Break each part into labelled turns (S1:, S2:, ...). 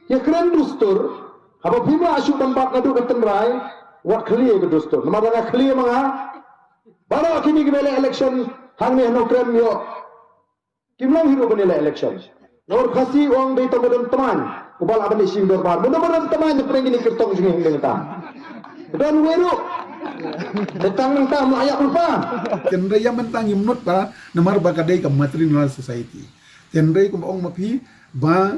S1: ya keren dustur. Apa bima asyuk tempat ngadu ketenrai, wat clear ke dustur. Nama dengan clear manga. Baru kini kembali election hang ni no keren yo. Kimlang hidup benila election. Nor kasih uang dari teman-teman. Kubal aban isi berbar. Mudah-mudahan teman yang pernah ini kertong sini dengan ta. Dan weru. Tentang ayak lupa.
S2: Tendre yang mentang imnut ba namar bakadai ke matrimonial society. Tendre kum ong mapi ba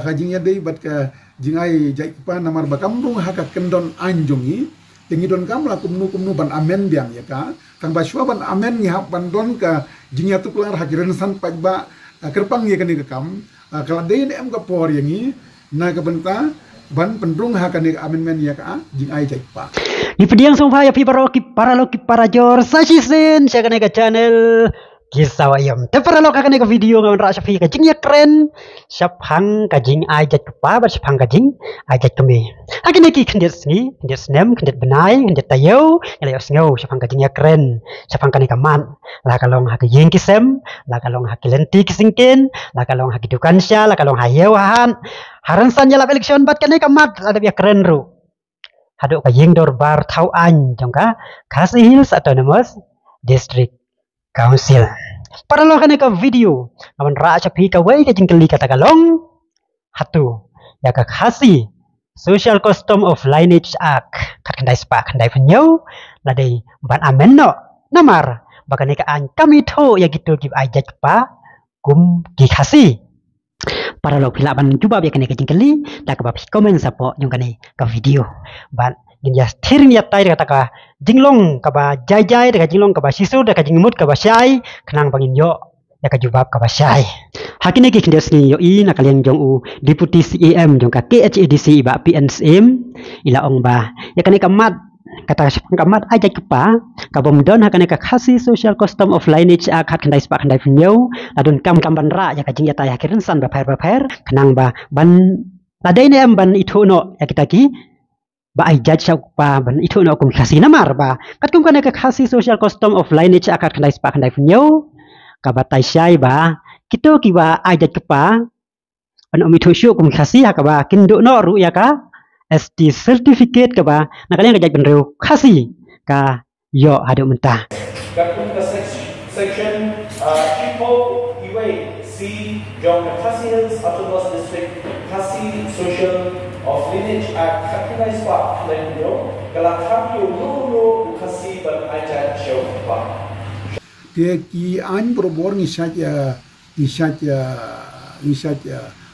S2: hajingnya dei bat ka jingai jai pa namar bakambung haka kendon anjongi tengi don kam la kumnu ban amen biang ya ka kang baswa ban amen nya ban don ka jingnya tu keluar hakiran san pajba kerpang ya kani kam kala dei ne am ka por yangi na ka benta ban pendrung haka ni amen men ya ka jingai jai pa
S3: di pediang sumpah ya para loki para jor sasisen saya kena ke channel kisah ayam tepara lo kakak ke video ngawan rasa fi kajing ya keren syapang kajing ajat kepa bar syapang kajing ajat kemi akhirnya ki kendet sini kendet senem kendet benai kendet tayo ngelayo sengau syapang kajing ya keren syapang kani kaman lah kalong hak yeng kisem lah kalong hak lenti kisingkin lah kalong hak dukan sya lah kalong hayewahan haran san jalap election bat kani kamat ada ya keren ru haduk kajing dor bar tau an jongka Khasi Hills Autonomous District Council. Para lo kene ka video awan raja pi ka wei ka jingkeli kata kalong hatu ya ka Khasi Social Custom of Lineage Act kat kendai spa kendai penyau ladai ban amenno namar bakane ka an kami tho ya gitu gib ajak pa kum ki Khasi. Para lo pila ban cuba ya kene ka jingkeli tak ka komen sapo yung kane ka video ban gin ya stir niat tai kata ka jinglong ka ba jai daga jinglong ka ba sisu daga jingmut ka ba syai kenang bangin yo ya ka jubab ka ba syai hakine ki kindes ni yo i na kalian jong u deputy CEM jong ka KHADC ba PNSM ila ong ba ya kane kamat kata kamat aja kepa ka bomdon hakane ka Khasi Social Custom of Lineage Act hat kendai spa kendai punyau adun kam ban ra ya ka jing ya tai hakirin san ba phair kenang ba ban ladai ne am ban itu no ya kita ki ba ai judge pa ban itu no kum Khasi namar ba kat kum kana ka Khasi Social Custom of Lineage akat kendai spa kendai punyau ka batai syai ba kito ki ba ai judge pa an om itu syu kum Khasi ha ka ba kinduk no ru ya ka ST certificate ka ba na kalian ka judge ben reu Khasi ka yo haduk mentah
S4: kat kum ka section people iway C jong Khasi Hills Autonomous District Khasi Social of Lineage Act kakilai spa lain yo kalau kami ulu Khasi ban aja show pa
S2: dia ki an probor ni saja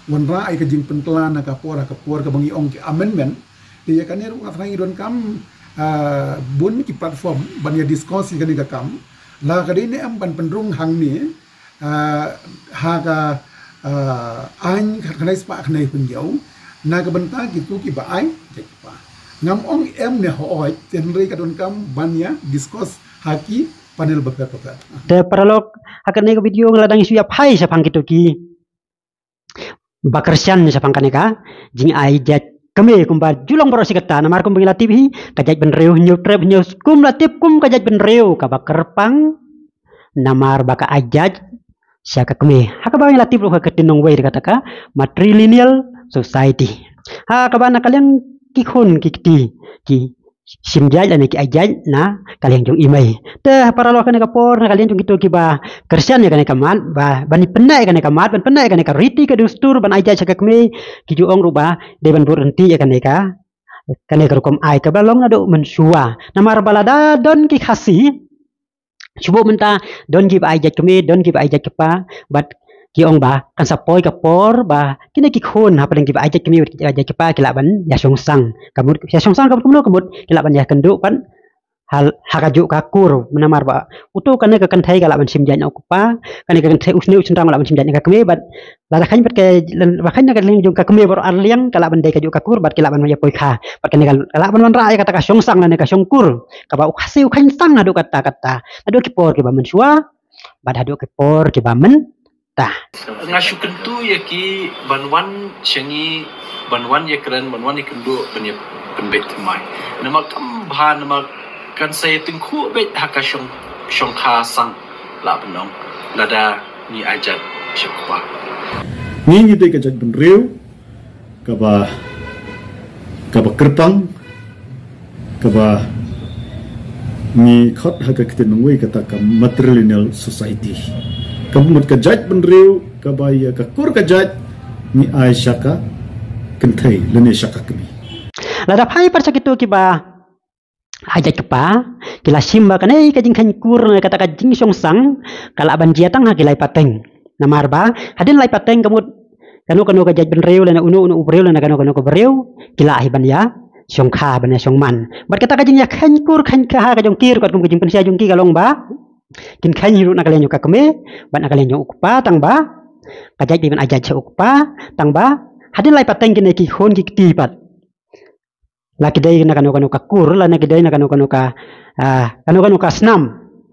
S2: wanra ai kajing pentelan ka por ka bangi ong ki amendment dia kan ru ngatrangi don kam bun ki platform ban ya diskusi kan ka kam la ka ni am ban pendrung hang ni ha ka an kanai spa kanai penjau na ka benta gitu ki ba ai pa ngam ong em ne hooi tenri ka don kam ban ya discuss haki panel bakar
S3: te paralog akan ne video ngeladang isu ya pai sapang gitu ki bakersian sapang kaneka jing ai jat kami kumbar julong baro sikata namar kum bingila TV kajat ben reu nyutrep nyus kum latip kum kajat ben reu ka bakerpang namar baka ajat syaka kami hakabang latip lu ka ketinong wei kata ka matrilineal society ha kabana kalian kikun kikti ki simjaj ane ki ajaj na kalian jong imai te para lo kana kapor na kalian jong gitu ki ba kersian ya kana kamat ba bani penai kana kamat ban penai kana ka riti ka dustur ban ajaj ka kami ki ju ong ruba de ban berhenti ya kana ka rukom ai ka balong na do mensua namar balada don ki Khasi subuh menta don ki ba ajaj kami don ki ba ajaj kepa bat ki ong ba kan sapoi ka por ba kini ki khun ha padang ki ba ajak kami ajak kepa kilaban ya songsang kamut ya songsang kamut kilaban ya kendu pan hal hakaju kakur menamar ba utu kan ka kan thai kilaban simjan ok pa kan ka kan thai usne usndang kilaban simjan ka kami bat la khan bat ke bakhan ka ling jung ka kami bor arliang kilaban dai kaju kakur bat kilaban ya poi kha bat kan kilaban man ra ya kata ka songsang na ka songkur ka ba khasi ukhan sang adu kata adu ki por ki ba mensua bat adu ki por ki ba men
S5: ngasyu kentu ya ki banwan syangi banwan ya keren banwan ya kendu banya pembet mai nama kam bahan nama kan saya tengku bet haka syong khasang la benong lada ni ajat syakwa
S2: ni gitu ka jag ben reu
S6: kaba kerpang kaba ni khot ha ka kitin ngoi kata ka matrilineal society kamut ka jaj benriu kaba ya ka kur ka jaj ni ai shaka kentai lene shaka kami
S3: lada pai par sakitu kiba ajak kepa kila simba kanai kajing kan kur kata kajing song sang kala ban jiatang ha kilai pateng namar ba hadin lai pateng kamut kanu ka jaj benriu lana unu ubreu lana kanu ka bereu kila ahi ban ya song kha ban song man bat kata kajing ya kan kur kan ka ka jong kir kat kum kajing pensia jong ki kalong ba kin kan hiru na kalian ka keme ban kalian jong ukpa tang ba kajaj ban ajaj sa ukpa tang ba hadin lai pateng kin ki hon ki tipat laki day na kanu ka kur la na kiday na kanu ka snam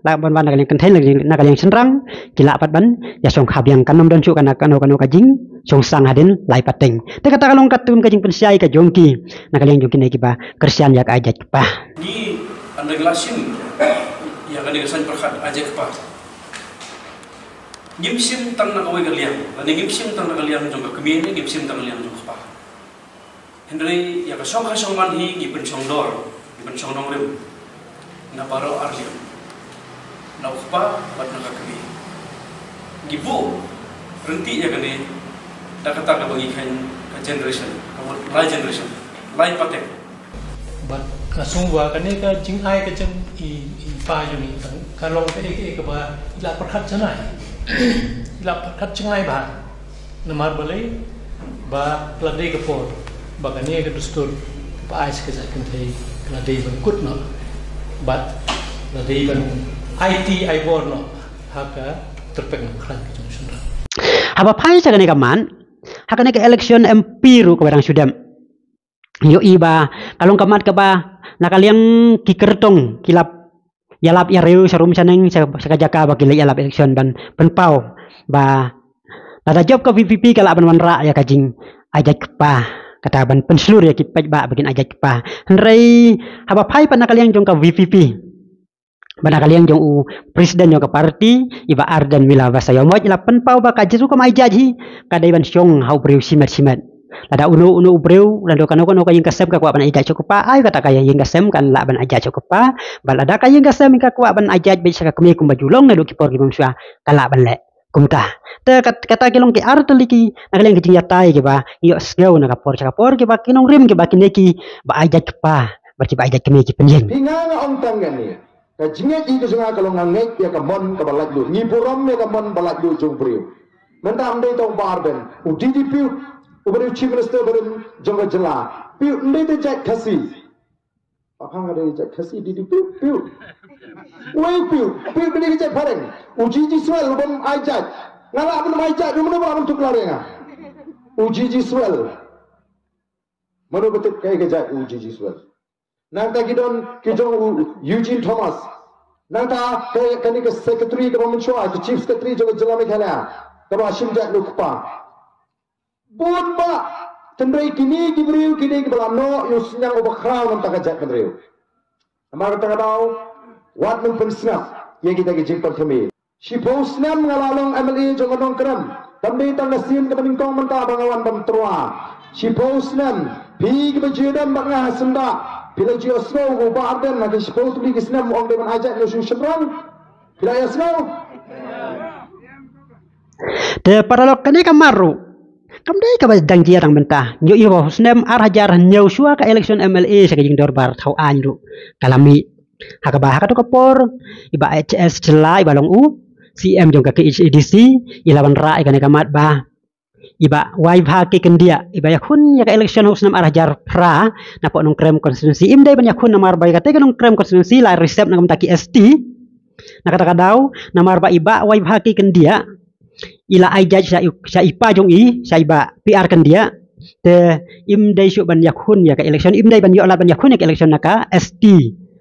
S3: la ban ban kalian kentai na kalian senrang kila apat ban ya song khabyang kanam don chu kana kanu ka jing song sang hadin lai pateng te kata kalong katun ka jing pensiai ka jongki na kalian jongki na kiba kersian ya ka ajaj pa
S5: Ni anda gelasin ya kan kesan perkat aja kepa. Ngimsim tang nak awai kalian, dan ngimsim tang nak kalian jong kemini ngimsim tang kalian jong kepa. Hendri ya kasong man hi gipen song dor, gipen song dong rim. Na paro arliam. Na kepa bat nak kemi. Gibu renti ya kene dak kata bagi kan generation, kamu lai generation, lai patek.
S7: But kasungwa kane ka jing ai ka jeng i pa ju ni kalong ka ek ba ila perkhat janai ila perkhat jangai ba namar balai ba ladai ka por ba kane ka dustur ba ais ka zakin thai ladai ban kut no but ladai ban IT ai bor no haka terpek no kran ka jeng sundra
S3: haba pai sa kane kaman hakane ka election MP ru ka barang sudam yo iba kalong kamat ka ba nakaliang kikertong kilap yalap ya reu sarum saneng sakajaka ba kilap yalap election ban penpau ba nada job ka VVP kala ban wanra ya kajing ajak pa kata ban penslur ya kipaj ba bagin ajak pa henrei haba pai pan nakaliang jong ka VVP ban nakaliang jong u presiden yo ka parti iba ardan mila basa yo mo ila penpau ba kajiru ka mai jaji kadai ban syong hau breu simat lada unu breu lado kanu ka yung kasem ka kwa ban ajaj cukupa ay kata kaya yung kasem kan la ban ajaj cukupa balada kaya yung kasem ka kwa ban ajaj be saka kemi kum bajulong na kipor ki bangsa kala ban le kumta te kata kilong ki arteliki nagaling ki yatai ki ba yo sgau na kapor ki ba kinong rim ki ba kineki ba ajaj pa berarti ba ajaj kemi ki penjeng
S1: Pinga nga ong tanggani. Ka jinget itu sunga kalau ngangek ya ka mon ka balat lu. Ni puram ya ka mon balat lu jong priu. Mentam dei tong barben. UDP uberi chief minister berin jong jela. Piu ndei te jak khasi. Apang ada jak khasi di piu. Wei piu beni jak pareng. Uji swel bom ajak. Ngala abun ajak rumah abun tuk larenga. Uji swel. Mano betul kai ke jak uji swel. Nangta kidon kijong Eugene Thomas. Nangta kani ke secretary ke pemensyua, ke chief secretary jong jela mekhala. Kaba simjak lukpa. Bon ba tendrai kini gibriu kini kebalano yusnyang obakhrau nam takajak kendriu. Amar takadau wat nang pensnap ye kita ke jingpan kami. Si posnam ngalalong MLA jong adong kram. Tambi tang nasin ke peningkong menta bangawan bam trua. Si posnam pi ke bajudam bangah senda. Bila jio snow go barden na ke si pos beli kisnam ong deman ajak no syamrang. Bila ya snow.
S3: te paralok kane kamaru kamdai ka badang jiarang bentah yo yo husnem arhajar nyau suaka election MLA sa kajing dorbar thau anru kalami hakaba hakato kapor iba HS jela iba long u CM jong ka EDC ilawan ra ikane kamat ba iba wife haki kendia iba yakun ya ka election husnem arhajar pra napo nong krem konstitusi imdai ban yakun namar ba kate nong krem konstitusi la resep nang taki ST nakata kadau namar ba iba wife haki kendia ila ajaj sa ipa jong i sa iba PR kan dia te imdai syuk ban yakun ya ka election imdai ban yo la ban yakun ya ka election naka ST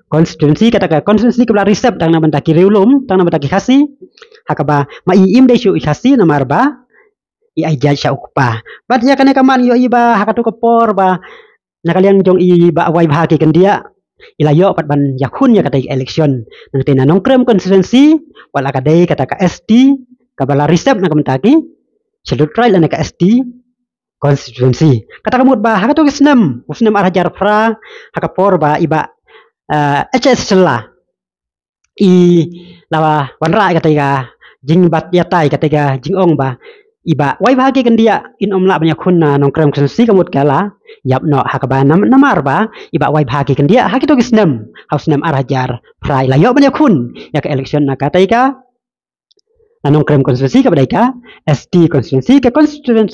S3: konstitusi kata ka konstitusi kebla resep tang na ban taki reulum tang na ban taki khasi hakaba ma i imdai syuk khasi namar ba i ajaj sa ukpa bat ya kane kaman yo iba hakatu kopor ba nakaliang jong i ba wai bahaki kan dia ila yo pat ban yakun ya kata election nang tina nong krem konstitusi wala kadai kata ka ST kabala resep na kamentaki sedut trial na ka ST constituency. Kata kamut ba haka to kisnem arah jar pra haka por ba iba HS celah I lawa wanra katiga jing bat yatai katiga jing ong ba iba wai bahagi kan dia in omla banyak kunna nongkrem konstituency kamut kala yap no haka ba namar ba iba wai bahagi kan dia haki to kisnem haus nem arah jar pra ila yo banyak kun ya ke election na katiga anong krem konstituensi ka badaika SD konstituensi ka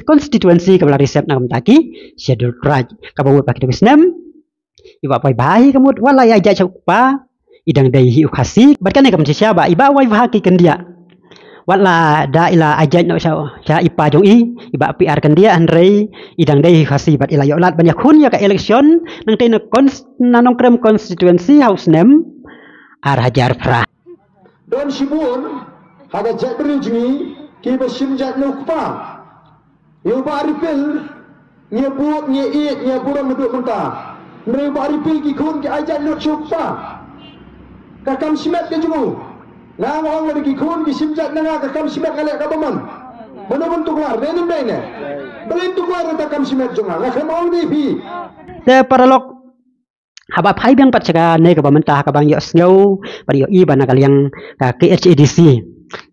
S3: constituency ka bala resep na kamtaki schedule raj ka bawa pakai tulis nem iba pai bahi kamut wala ya ja pa idang dai hi ukasi batkan ka msi ba iba wai bahaki kan dia wala da ila ajaj no sya ipa jong iba PR kan dia andrei idang dai khasi bat ila yolat banyak kun ya ka election nang tena nanong krem konstituensi house nem arah jar pra
S1: don shibun haga jadri jini ki besim jat nukpa yo baripil nyebut nyeit nyebura meduk mentah mere baripil ki kun ki ajat nuk chukpa kakam simet ke jumu nang ong le ki kun ki simjat nanga kakam simet kale ka baman mana bentuk lar nenim dene bentuk lar kakam simet junga ngakam ong ni pi
S3: te paralok haba phai biang pat chaga ne ka bamanta ka bang yo snow pari yo I bana kaliang ka KHADC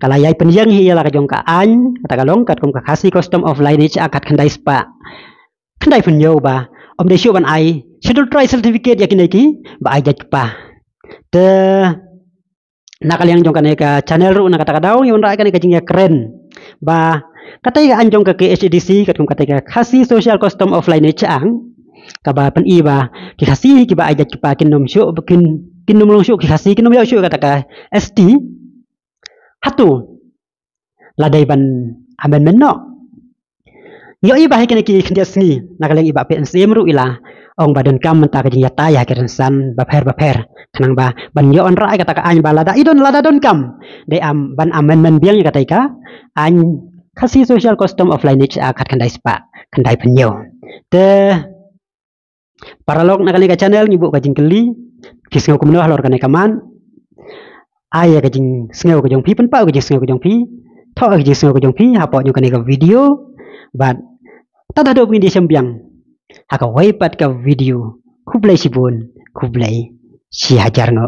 S3: kalayai penjang hiya la kajong ka an kata kalong kat kum ka khasi custom of lineage akat khandai spa khandai punyo ba om de shu ban ai schedule try certificate yakin ki ba ai jat pa te nakaliang jong ka ka channel ru na kata kadau yon ra ka jing ya keren ba kata ya anjong ka KHADC kat kum kata ka khasi social custom of lineage ang ka ba pen I ba ki khasi ki ba ai jat pa kinom shu kinom long shu ki khasi kinom yo shu kata ka ST hatu ladai ban amendment no yo iba hekene ki khndia sngi nakaleng iba PNC meru ila ong badan kam menta ka jingya ya kerensan baper kanang ba ban yo onra kata ka an balada idon lada don kam de am ban amendment biang kata ka an khasi social custom of lineage akat kandai spa kandai penyo te paralog nakaleng ka channel nyibu ka jingkeli kisngo kumno halor ka kaman ai ka jing sneo ka jong pi pen pa ka jing sneo ka jong pi tho ka jing sneo ka jong pi hapo nyu ka ne ka video bat tada do pin di sembiang haka wai pat ka video kublai sibun kublai si hajar ngo